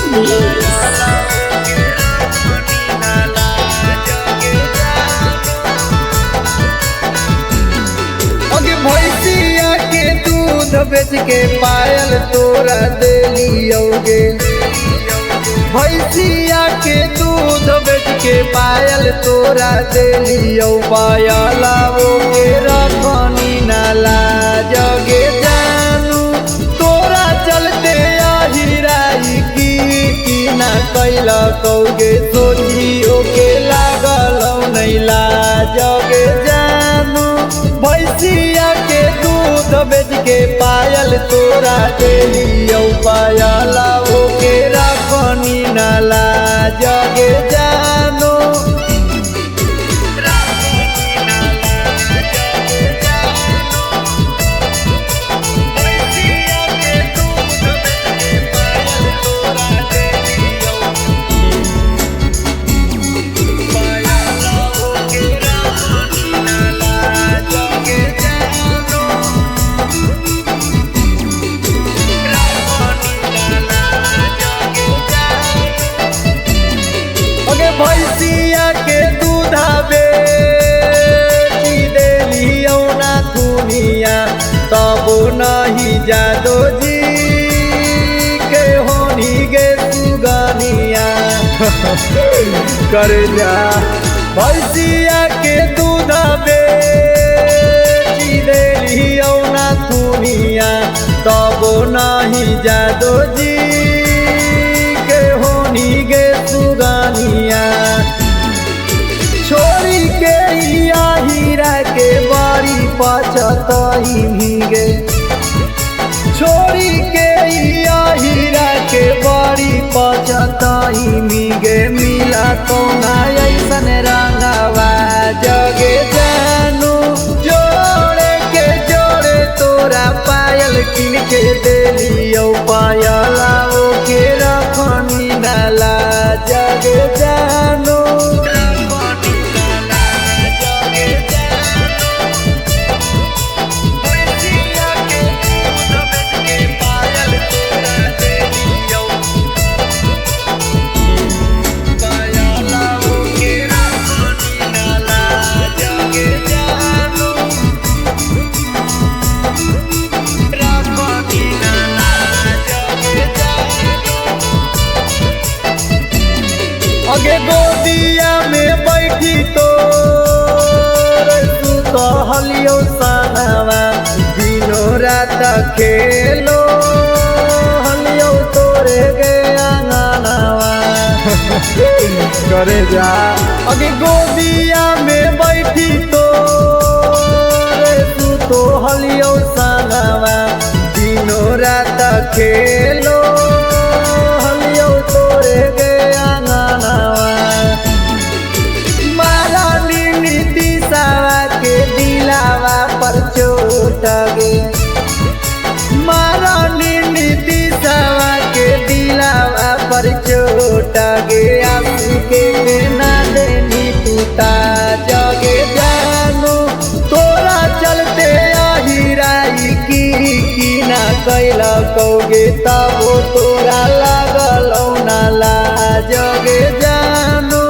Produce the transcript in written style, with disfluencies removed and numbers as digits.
Mukesh. भैंसिया के दूध बेच के पायल तोरा देलियोगे। भैंसिया के दूध बेच के पायल तोरा देलियो। पायला वो के रखनी नाला जगे जानू। तोरा चलते आहिराई की ना कैला कौगे। सोचियो के लागल नैला जगे जानू। भैंसिया के दूध बेच के पायल तोरा देलियो। पायला वो के रखनी नाला जगे जानो। भैंसिया के दूधा बेची देलियो ना दुनिया। तब नहीं जादो जी के होनी गे सुगनिया। कर जा भैंसिया के दूधा बेची देलियो ना दुनिया। तब नहीं जादो जी के होनी गे सुगनिया। छोरी के हीरा के बारी पचतही भीगे। छोरी के हीरा के बारी पचतही भीगे। मिला तो ना ऐसन रंगवा जगे जानू। जोड़े के जोड़े तोरा पायल किन के देलियो। पायला वो के रखनी नाला जगे जानू। अगे गोदिया में बैठी तो हलियो सनवा। दिनो रात खेलो हलियो तोरे गे अंगनवा। करे जा अगे गोदिया में बैठी तो हलियो सनवा। दिनो रात खेलो हलियो तोरे गे के दिलावा पर चोट गे। मारा नीति सवा के दिलावा पर चोट गे। आंसू के ना देनी टूटा जगे जानू। तोरा चलते आहिराई की ना कैला कौगे। तब तोरा लागल नाला जगे जानू।